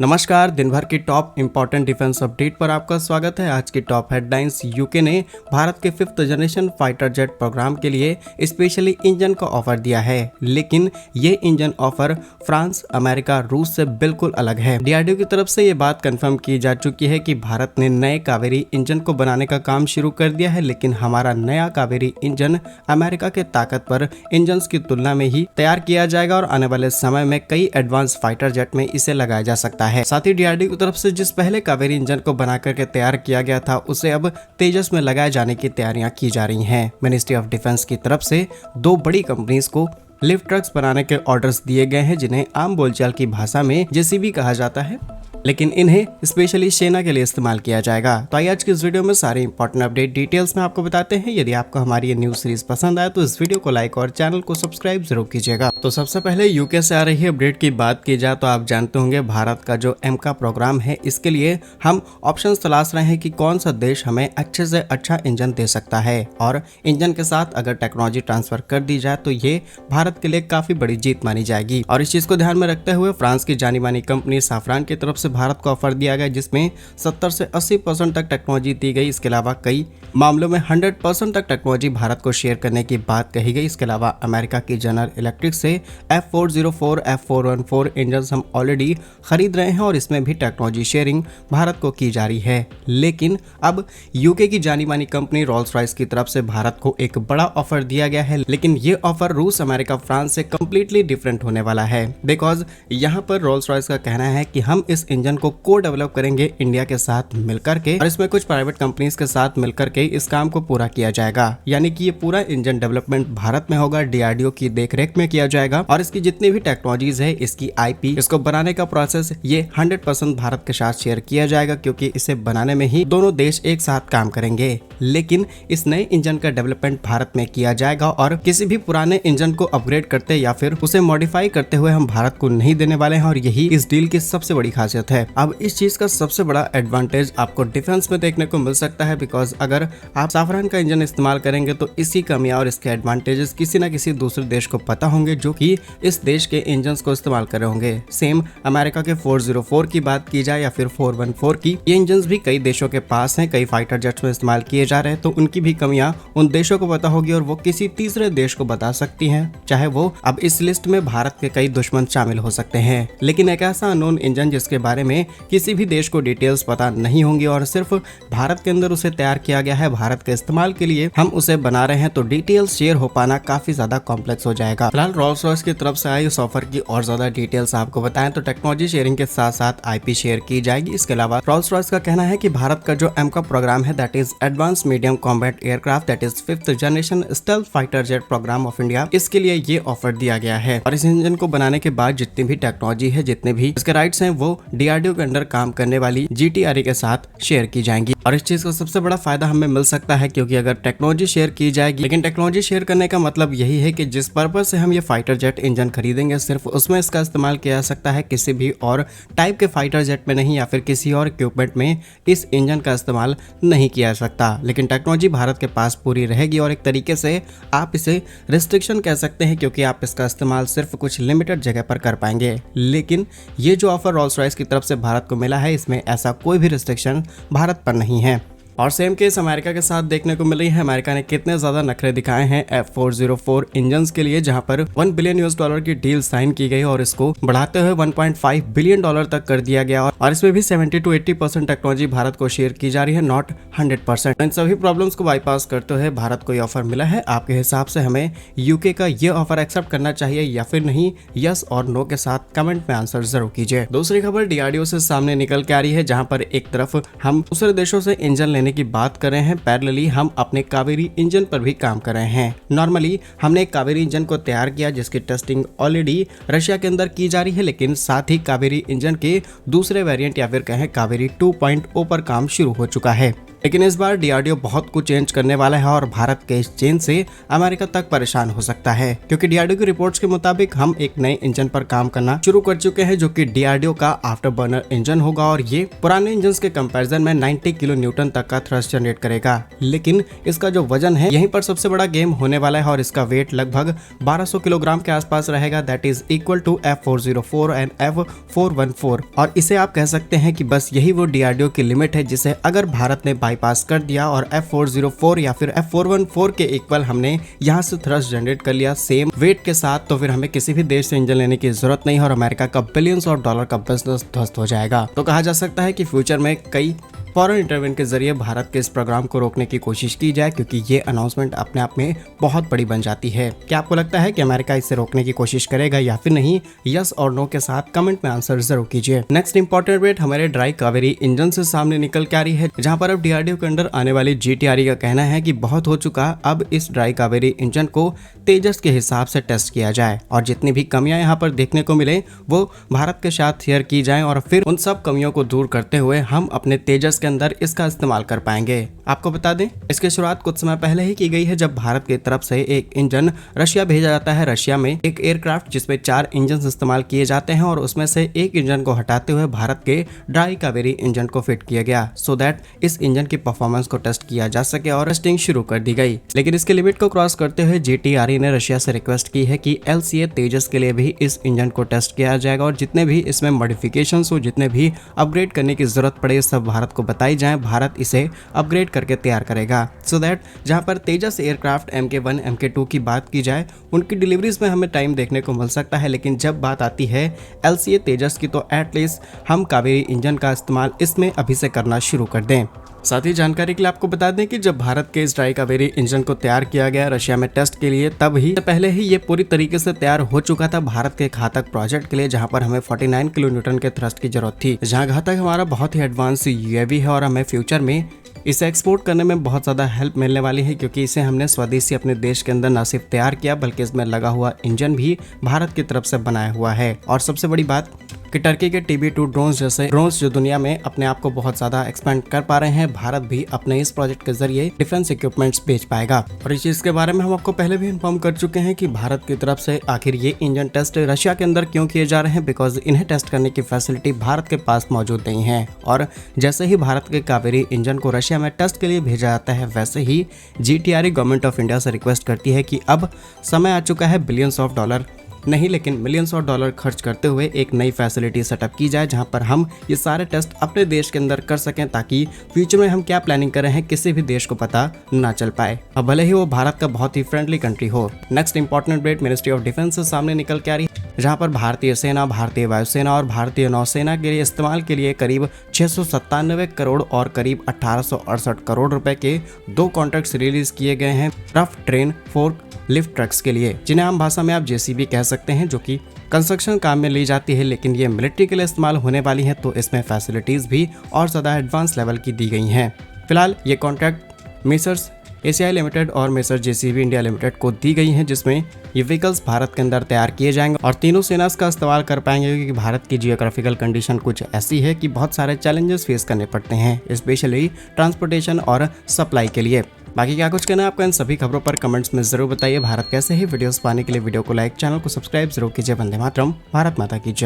नमस्कार, दिन भर की टॉप इंपॉर्टेंट डिफेंस अपडेट पर आपका स्वागत है। आज की टॉप हेडलाइंस। यूके ने भारत के 5th generation fighter jet programme के लिए स्पेशली इंजन का ऑफर दिया है, लेकिन ये इंजन ऑफर फ्रांस, अमेरिका, रूस से बिल्कुल अलग है। डीआरडीओ की तरफ से ये बात कंफर्म की जा चुकी है कि भारत ने नए कावेरी इंजन को बनाने का काम शुरू कर दिया है, लेकिन हमारा नया कावेरी इंजन अमेरिका के ताकतवर इंजन की तुलना में ही तैयार किया जाएगा और आने वाले समय में कई एडवांस फाइटर जेट में इसे लगाया जा सकता है। साथ ही डीआरडीओ की तरफ से जिस पहले कावेरी इंजन को बना करके तैयार किया गया था, उसे अब तेजस में लगाए जाने की तैयारियां की जा रही हैं। मिनिस्ट्री ऑफ डिफेंस की तरफ से दो बड़ी कंपनीज को लिफ्ट ट्रक्स बनाने के ऑर्डर्स दिए गए हैं, जिन्हें आम बोलचाल की भाषा में जेसीबी कहा जाता है, लेकिन इन्हें स्पेशली सेना के लिए इस्तेमाल किया जाएगा। तो आइए आज की इस वीडियो में सारे इंपॉर्टेंट अपडेट डिटेल्स में आपको बताते हैं। यदि आपको हमारी ये न्यूज सीरीज पसंद आए तो इस वीडियो को लाइक और चैनल को सब्सक्राइब जरूर कीजिएगा। तो सबसे पहले यूके से आ रही अपडेट की बात की जाए तो आप जानते होंगे भारत का जो एमका प्रोग्राम है, इसके लिए हम ऑप्शंस तलाश रहे हैं कि कौन सा देश हमें अच्छे से अच्छा इंजन दे सकता है, और इंजन के साथ अगर टेक्नोलॉजी ट्रांसफर कर दी जाए तो ये भारत के लिए काफी बड़ी जीत मानी जाएगी। और इस चीज को ध्यान में रखते हुए फ्रांस की जानी मानी कंपनी साफरान की तरफ से भारत को ऑफर दिया गया, जिसमें 70 से 80% तक टेक्नोलॉजी दी गई। इसके अलावा कई मामलों में 100% तक टेक्नोलॉजी भारत को शेयर करने की बात कही गई। इसके अलावा अमेरिका की जनरल इलेक्ट्रिक से F404, F414 इंजन हम ऑलरेडी खरीद रहे हैं और इसमें भी टेक्नोलॉजी शेयरिंग भारत को की जा रही है। लेकिन अब यूके की जानी मानी कंपनी रोल्स रॉयस की तरफ से भारत को एक बड़ा ऑफर दिया गया है, लेकिन ये ऑफर रूस, अमेरिका, फ्रांस से कंप्लीटली डिफरेंट होने वाला है। बिकॉज यहाँ पर रोल्स रॉयस का कहना है कि हम इस इंजन को डेवलप करेंगे इंडिया के साथ मिलकर के, और इसमें कुछ प्राइवेट कंपनीज के साथ मिलकर के इस काम को पूरा किया जाएगा। यानी कि ये पूरा इंजन डेवलपमेंट भारत में होगा, डीआरडीओ की देखरेख में किया जाएगा, और इसकी जितनी भी टेक्नोलॉजीज है, इसकी आईपी, इसको बनाने का प्रोसेस, ये 100% भारत के साथ शेयर किया जाएगा, क्योंकि इसे बनाने में ही दोनों देश एक साथ काम करेंगे। लेकिन इस नए इंजन का डेवलपमेंट भारत में किया जाएगा और किसी भी पुराने इंजन को अपग्रेड करते या फिर उसे मॉडिफाई करते हुए हम भारत को नहीं देने वाले हैं, और यही इस डील की सबसे बड़ी खासियत है। अब इस चीज का सबसे बड़ा एडवांटेज आपको डिफेंस में देखने को मिल सकता है, बिकॉज अगर आप साफरान का इंजन इस्तेमाल करेंगे तो इसकी कमियां और इसके एडवांटेजेस किसी न किसी दूसरे देश को पता होंगे, जो कि इस देश के इंजन को इस्तेमाल कर रहे होंगे। सेम अमेरिका के 404 की बात की जाए या फिर 414 की, ये इंजन भी कई देशों के पास हैं, कई फाइटर जेट्स में इस्तेमाल किए जा रहे हैं, तो उनकी भी कमियां उन देशों को पता होगी और वो किसी तीसरे देश को बता सकती हैं, चाहे वो अब इस लिस्ट में भारत के कई दुश्मन शामिल हो सकते हैं। लेकिन एक ऐसा अननोन इंजन जिसके बारे में किसी भी देश को डिटेल्स पता नहीं होंगी और सिर्फ भारत के अंदर उसे तैयार किया गया है, भारत के इस्तेमाल के लिए हम उसे बना रहे हैं, तो डिटेल्स शेयर हो पाना काफी ज्यादा कॉम्प्लेक्स हो जाएगा। फिलहाल रोल्स रॉयस की तरफ से आई इस ऑफर की और ज्यादा डिटेल्स आपको बताएं तो टेक्नोलॉजी शेयरिंग के साथ साथ आईपी शेयर की जाएगी। इसके अलावा रोल्स रॉयस का कहना है कि भारत का जो एमका प्रोग्राम है, that is advance medium combat aircraft, that is 5th generation stealth fighter jet program of India, इसके लिए ये ऑफर दिया गया है। और इस इंजन को बनाने के बाद जितनी भी टेक्नोलॉजी है, जितने भी इसके राइट्स हैं, वो डीआरडीओ के अंडर काम करने वाली जीटीआरई के साथ शेयर की जाएंगी। और इस चीज का सबसे बड़ा फायदा हमें मिल सकता है, क्योंकि अगर टेक्नोलॉजी शेयर की जाएगी, लेकिन टेक्नोलॉजी शेयर करने का मतलब यही है कि जिस पर्पज से हम ये फाइटर जेट इंजन खरीदेंगे, सिर्फ उसमें इसका इस्तेमाल किया जा सकता है, किसी भी और टाइप के फाइटर जेट में नहीं, या फिर किसी और इक्विपमेंट में इस इंजन का इस्तेमाल नहीं किया जा सकता। लेकिन टेक्नोलॉजी भारत के पास पूरी रहेगी और एक तरीके से आप इसे रिस्ट्रिक्शन कह सकते हैं, क्योंकि आप इसका इस्तेमाल सिर्फ कुछ लिमिटेड जगह पर कर पाएंगे। लेकिन ये जो ऑफर रोल्स रॉयस की तरफ से भारत को मिला है, इसमें ऐसा कोई भी रिस्ट्रिक्शन भारत पर नहीं है। और सेम केस अमेरिका के साथ देखने को मिल रही है। अमेरिका ने कितने ज्यादा नखरे दिखाए हैं F404 इंजन के लिए, जहां पर $1 बिलियन की डील साइन की गई और इसको बढ़ाते हुए $1.5 बिलियन तक कर दिया गया, और इसमें भी 70 to 80% टेक्नोलॉजी भारत को शेयर की जा रही है, नॉट 100%। इन सभी प्रॉब्लम्स को बाईपास करते हुए भारत को ये ऑफर मिला है। आपके हिसाब से हमें यूके का ये ऑफर एक्सेप्ट करना चाहिए या फिर नहीं? यस और नो के साथ कमेंट में आंसर जरूर कीजिए। दूसरी खबर डीआरडीओ से सामने निकल के आ रही है, जहां पर एक तरफ हम दूसरे देशों से इंजन की बात कर रहे हैं, पैरेलली हम अपने कावेरी इंजन पर भी काम कर रहे हैं। नॉर्मली हमने एक कावेरी इंजन को तैयार किया, जिसकी टेस्टिंग ऑलरेडी रशिया के अंदर की जा रही है, लेकिन साथ ही कावेरी इंजन के दूसरे वेरिएंट या फिर कहें कावेरी 2.0 पर काम शुरू हो चुका है। लेकिन इस बार डीआरडीओ बहुत कुछ चेंज करने वाला है और भारत के इस चेंज से अमेरिका तक परेशान हो सकता है, क्योंकि डीआरडीओ की रिपोर्ट्स के मुताबिक हम एक नए इंजन पर काम करना शुरू कर चुके हैं जो कि डीआरडीओ का आफ्टर बर्नर इंजन होगा और ये पुराने इंजन के कंपैरिजन में 90 किलो न्यूटन तक का थ्रस्ट जनरेट करेगा। लेकिन इसका जो वजन है यहीं पर सबसे बड़ा गेम होने वाला है और इसका वेट लगभग 1200 किलोग्राम के आसपास रहेगा, that is equal to F404 and F414। और इसे आप कह सकते हैं कि बस यही वो डीआरडीओ की लिमिट है जिसे अगर भारत ने बाईपास कर दिया और F404 या फिर F414 के इक्वल हमने यहाँ से थ्रस्ट जनरेट कर लिया सेम वेट के साथ, तो फिर हमें किसी भी देश से इंजन लेने की जरूरत नहीं है और अमेरिका का बिलियंस ऑफ डॉलर का बिजनेस ध्वस्त हो जाएगा। तो कहा जा सकता है कि फ्यूचर में कई फॉरेन इंटरवेंशन के जरिए भारत के इस प्रोग्राम को रोकने की कोशिश की जाए, क्योंकि ये अनाउंसमेंट अपने आप में बहुत बड़ी बन जाती है। क्या आपको लगता है कि अमेरिका इसे रोकने की कोशिश करेगा या फिर नहीं? यस और नो के साथ कमेंट में आंसर जरूर कीजिए। नेक्स्ट इंपॉर्टेंट अपडेट हमारे ड्राई कावेरी इंजन से सामने निकल के आ रही है, जहां पर अब डीआरडीओ के अंडर आने वाली जीटीआरई का कहना है कि बहुत हो चुका, अब इस ड्राई कावेरी इंजन को तेजस के हिसाब से टेस्ट किया जाए और जितनी भी कमियां यहाँ पर देखने को मिले वो भारत के साथ शेयर की जाए और फिर उन सब कमियों को दूर करते हुए हम अपने तेजस के अंदर इसका इस्तेमाल कर पाएंगे। आपको बता दें इसकी शुरुआत कुछ समय पहले ही की गई है, जब भारत की तरफ से एक इंजन रशिया भेजा जाता है। रशिया में एक एयरक्राफ्ट जिसमें 4 इंजन इस्तेमाल किए जाते हैं और उसमें से एक इंजन को हटाते हुए भारत के ड्राई कावेरी इंजन को फिट किया गया, सो दैट इस इंजन की परफॉर्मेंस को टेस्ट किया जा सके और टेस्टिंग शुरू कर दी गई। लेकिन इसके लिमिट को क्रॉस करते हुए जीटीआरई ने रशिया से रिक्वेस्ट की है कि एलसीए तेजस के लिए भी इस इंजन को टेस्ट किया जाएगा और जितने भी इसमें मॉडिफिकेशंस हो, जितने भी अपग्रेड करने की जरूरत पड़े, सब भारत को बताई जाए। भारत इसे अपग्रेड करके तैयार करेगा, सो दैट जहां पर तेजस एयरक्राफ्ट MK1 MK2 की बात की जाए उनकी डिलीवरीज में हमें टाइम देखने को मिल सकता है, लेकिन जब बात आती है एलसीए तेजस की तो एटलीस्ट हम कावेरी इंजन का इस्तेमाल इसमें अभी से करना शुरू कर दें। साथ ही जानकारी के लिए आपको बता दें कि जब भारत के इस ड्राई कावेरी इंजन को तैयार किया गया रशिया में टेस्ट के लिए, तब ही पहले ही ये पूरी तरीके से तैयार हो चुका था भारत के घातक प्रोजेक्ट के लिए, जहां पर हमें 49 किलो न्यूटन के थ्रस्ट की जरूरत थी। जहां घातक हमारा बहुत ही एडवांस यूएवी है और हमें फ्यूचर में इसे एक्सपोर्ट करने में बहुत ज़्यादा हेल्प मिलने वाली है, क्योंकि इसे हमने स्वदेशी अपने देश के अंदर न सिर्फ तैयार किया बल्कि इसमें लगा हुआ इंजन भी भारत की तरफ से बनाया हुआ है। और सबसे बड़ी बात कि टर्की के TB2 ड्रोन्स जैसे ड्रोन्स जो दुनिया में अपने आप को बहुत ज़्यादा एक्सपेंड कर पा रहे हैं, भारत भी अपने इस प्रोजेक्ट के जरिए डिफेंस इक्विपमेंट्स बेच पाएगा। और इस चीज़ के बारे में हम आपको पहले भी इन्फॉर्म कर चुके हैं कि भारत की तरफ से आखिर ये इंजन टेस्ट रशिया के अंदर क्यों किए जा रहे हैं, बिकॉज इन्हें टेस्ट करने की फैसिलिटी भारत के पास मौजूद नहीं है। और जैसे ही भारत के कावेरी इंजन को रशिया में टेस्ट के लिए भेजा जाता है, वैसे ही जीटीआरई गवर्नमेंट ऑफ इंडिया से रिक्वेस्ट करती है कि अब समय आ चुका है बिलियंस ऑफ डॉलर नहीं लेकिन मिलियंस ऑफ डॉलर खर्च करते हुए एक नई फैसिलिटी सेटअप की जाए, जहां पर हम ये सारे टेस्ट अपने देश के अंदर कर सकें, ताकि फ्यूचर में हम क्या प्लानिंग कर रहे हैं किसी भी देश को पता ना चल पाए, अब भले ही वो भारत का बहुत ही फ्रेंडली कंट्री हो। Next important update ministry of defence से सामने निकल के आ रही है, जहां पर भारतीय सेना, भारतीय वायुसेना और भारतीय नौसेना के लिए इस्तेमाल के लिए करीब 697 करोड़ और करीब 1868 करोड़ रुपए के 2 कॉन्ट्रैक्ट्स रिलीज किए गए हैं rough train fork lift trucks के लिए, जिन्हें आम भाषा में आप JCB कह सकते हैं, जो कि कंस्ट्रक्शन काम में ली जाती है, लेकिन ये मिलिट्री के लिए इस्तेमाल होने वाली है, तो इसमें फैसिलिटीज भी और ज़्यादा एडवांस लेवल की दी गई हैं। फिलहाल ये कॉन्ट्रैक्ट मेसर्स ACI लिमिटेड और मेसर JCB इंडिया लिमिटेड को दी गई हैं, जिसमें ये व्हीकल्स भारत के अंदर तैयार किए जाएंगे और तीनों सेनास का इस्तेमाल कर पाएंगे, क्योंकि भारत की जियोग्राफिकल कंडीशन कुछ ऐसी है कि बहुत सारे चैलेंजेस फेस करने पड़ते हैं, स्पेशली ट्रांसपोर्टेशन और सप्लाई के लिए। बाकी क्या कुछ कहना है आपका इन सभी खबरों पर कमेंट्स में जरूर बताइए। भारत कैसे ही वीडियोस पाने के लिए वीडियो को लाइक, चैनल को सब्सक्राइब जरूर कीजिए। वंदे मातरम, भारत माता की जय।